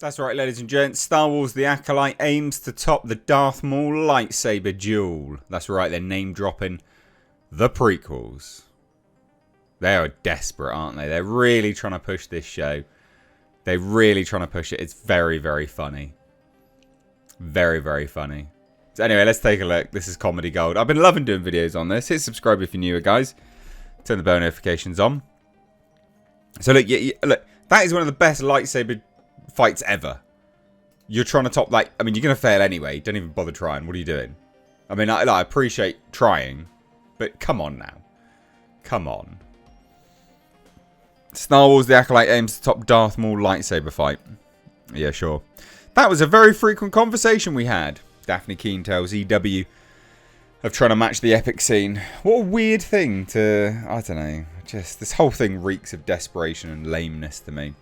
That's right, ladies and gents. Star Wars The Acolyte aims to top the Darth Maul lightsaber duel. That's right, they're name dropping the prequels. They are desperate, aren't they? They're really trying to push this show. They're really trying to push it. It's very, very funny. Very, very funny. So anyway, let's take a look. This is Comedy Gold. I've been loving doing videos on this. Hit subscribe if you're newer, guys. Turn the bell notifications on. So look, look, that is one of the best lightsaber fights ever. You're trying to top, like, I mean, you're going to fail anyway. Don't even bother trying. What are you doing? I mean, I appreciate trying, but come on now. Come on. Star Wars The Acolyte aims to top Darth Maul lightsaber fight. Yeah, sure. That was a very frequent conversation we had. Daphne Keane tells EW of trying to match the epic scene. What a weird thing to, I don't know, just this whole thing reeks of desperation and lameness to me.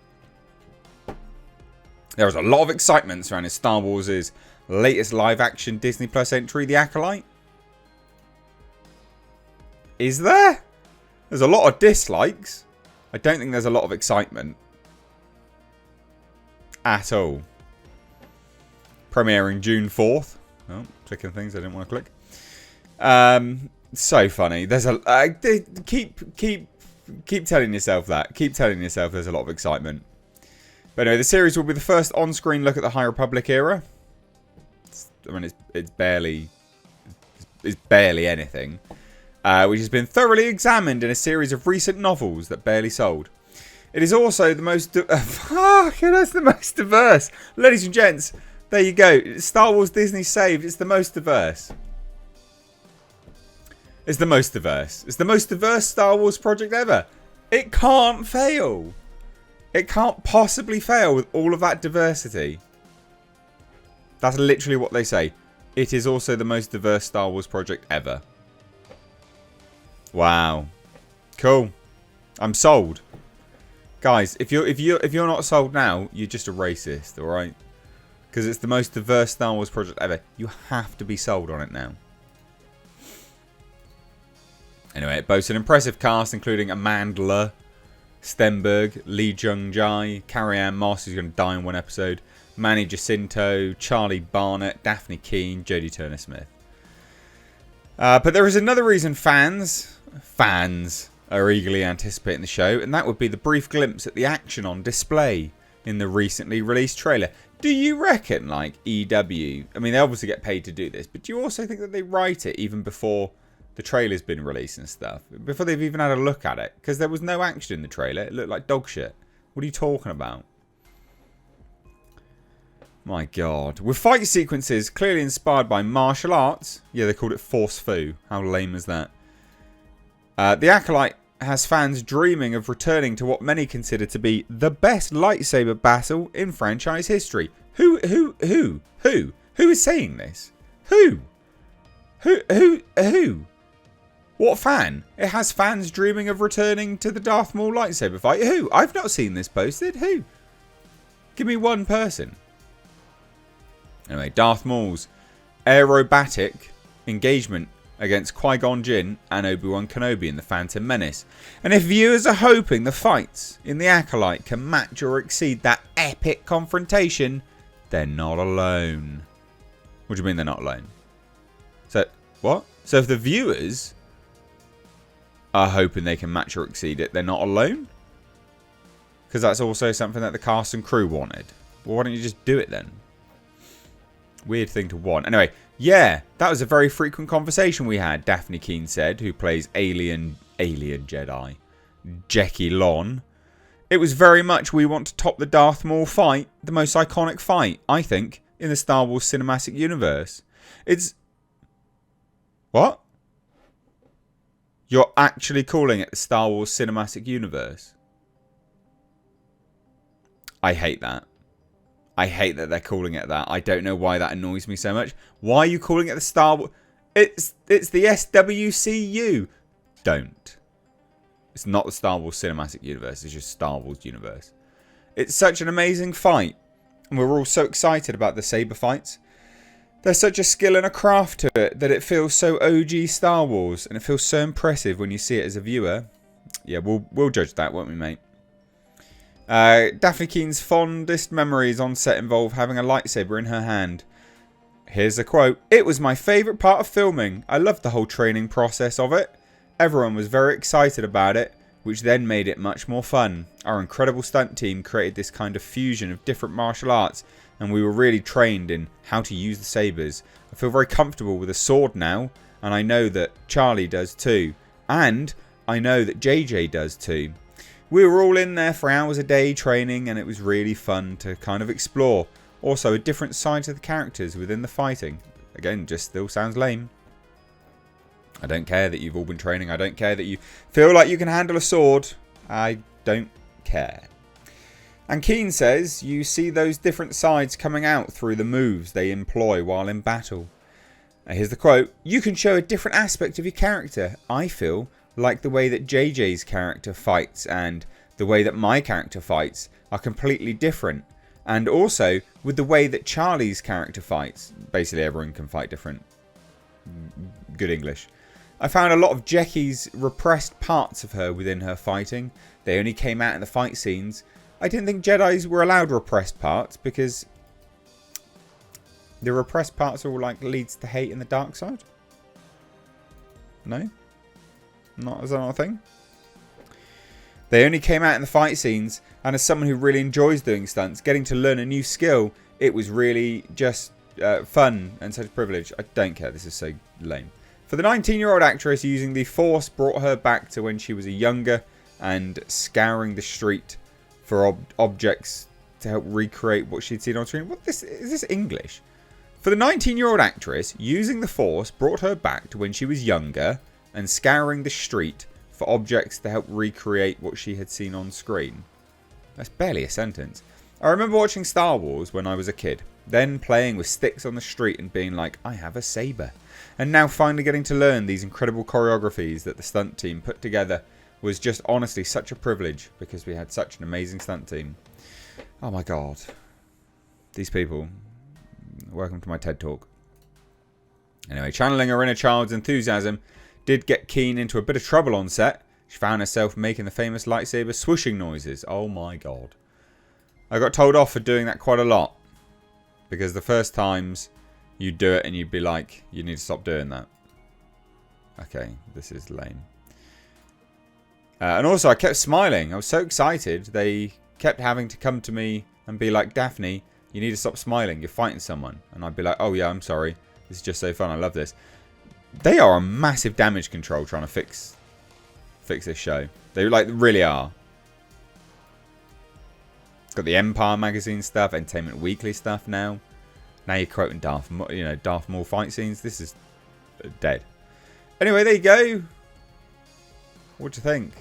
There was a lot of excitement surrounding Star Wars' latest live-action Disney Plus entry, The Acolyte. Is there? There's a lot of dislikes. I don't think there's a lot of excitement. At all. Premiering June 4th. Oh, clicking things I didn't want to click. So funny. There's a... keep telling yourself that. Keep telling yourself there's a lot of excitement. But anyway, the series will be the first on-screen look at the High Republic era. I mean, it's barely anything. Which has been thoroughly examined in a series of recent novels that barely sold. It is also the most... that's the most diverse. Ladies and gents, there you go. Star Wars Disney saved. It's the most diverse. It's the most diverse. It's the most diverse Star Wars project ever. It can't fail. It can't possibly fail with all of that diversity. That's literally what they say. It is also the most diverse Star Wars project ever. Wow. Cool. I'm sold. Guys, if you're not sold now, you're just a racist, alright? Because it's the most diverse Star Wars project ever. You have to be sold on it now. Anyway, it boasts an impressive cast, including Amandla Stenberg, Lee Jung-jae, Carrie-Anne Moss, who's going to die in one episode, Manny Jacinto, Charlie Barnett, Daphne Keane, Jodie Turner-Smith. But there is another reason fans are eagerly anticipating the show, and that would be the brief glimpse at the action on display in the recently released trailer. Do you reckon, like, EW, I mean, they obviously get paid to do this, but do you also think that they write it even before the trailer's been released and stuff? Before they've even had a look at it? Because there was no action in the trailer. It looked like dog shit. What are you talking about? My God. With fight sequences clearly inspired by martial arts. Yeah, they called it Force Fu. How lame is that? The Acolyte has fans dreaming of returning to what many consider to be the best lightsaber battle in franchise history. Who is saying this? Who? What fan? It has fans dreaming of returning to the Darth Maul lightsaber fight. Who? I've not seen this posted. Who? Give me one person. Anyway, Darth Maul's aerobatic engagement against Qui-Gon Jinn and Obi-Wan Kenobi in The Phantom Menace. And if viewers are hoping the fights in The Acolyte can match or exceed that epic confrontation, they're not alone. What do you mean they're not alone? So, what? So if the viewers are hoping they can match or exceed it, they're not alone? Because that's also something that the cast and crew wanted. Well, why don't you just do it then? Weird thing to want. Anyway, yeah, that was a very frequent conversation we had, Daphne Keane said, who plays alien Jedi, Jackie Lon. It was very much we want to top the Darth Maul fight, the most iconic fight, I think, in the Star Wars cinematic universe. It's... What? You're actually calling it the Star Wars cinematic universe? I hate that. I hate that they're calling it that. I don't know why that annoys me so much. Why are you calling it the Star Wars... It's the SWCU. Don't. It's not the Star Wars Cinematic Universe. It's just Star Wars Universe. It's such an amazing fight. And we're all so excited about the saber fights. There's such a skill and a craft to it that it feels so OG Star Wars. And it feels so impressive when you see it as a viewer. Yeah, we'll judge that, won't we, mate? Daphne Keen's fondest memories on set involve having a lightsaber in her hand. Here's a quote. "It was my favourite part of filming. I loved the whole training process of it. Everyone was very excited about it, which then made it much more fun. Our incredible stunt team created this kind of fusion of different martial arts, and we were really trained in how to use the sabers. I feel very comfortable with a sword now, and I know that Charlie does too. And I know that JJ does too. We were all in there for hours a day training, and it was really fun to kind of explore. Also, a different side to the characters within the fighting." Again, just still sounds lame. I don't care that you've all been training. I don't care that you feel like you can handle a sword. I don't care. And Keen says, "You see those different sides coming out through the moves they employ while in battle." Here's the quote. "You can show a different aspect of your character. I feel like the way that JJ's character fights and the way that my character fights are completely different. And also with the way that Charlie's character fights." Basically everyone can fight different. Good English. "I found a lot of Jekki's repressed parts of her within her fighting. They only came out in the fight scenes. I didn't think Jedis were allowed repressed parts because the repressed parts all like leads to hate in the dark side." No? Is that not a thing? "They only came out in the fight scenes, and as someone who really enjoys doing stunts, getting to learn a new skill, it was really just fun and such a privilege." I don't care. This is so lame. "For the 19-year-old actress, using the Force brought her back to when she was a younger and scouring the street for objects to help recreate what she'd seen on screen." Is this English? "For the 19-year-old actress, using the Force brought her back to when she was younger and scouring the street for objects to help recreate what she had seen on screen." That's barely a sentence. "I remember watching Star Wars when I was a kid, then playing with sticks on the street and being like, I have a saber. And now finally getting to learn these incredible choreographies that the stunt team put together was just honestly such a privilege because we had such an amazing stunt team." Oh my god. These people. Welcome to my TED Talk. Anyway, channeling her inner child's enthusiasm did get Keen into a bit of trouble on set. She found herself making the famous lightsaber swooshing noises. Oh my god. I got told off for doing that quite a lot. Because the first times you'd do it and you'd be like, you need to stop doing that. Okay, this is lame. And also I kept smiling. I was so excited. They kept having to come to me and be like, "Daphne, you need to stop smiling. You're fighting someone." And I'd be like, "Oh yeah, I'm sorry. This is just so fun. I love this." They are a massive damage control trying to fix this show. They like really are. It's got the Empire magazine stuff, Entertainment Weekly stuff now. Now you're quoting Darth Maul fight scenes. This is dead. Anyway, there you go. What do you think?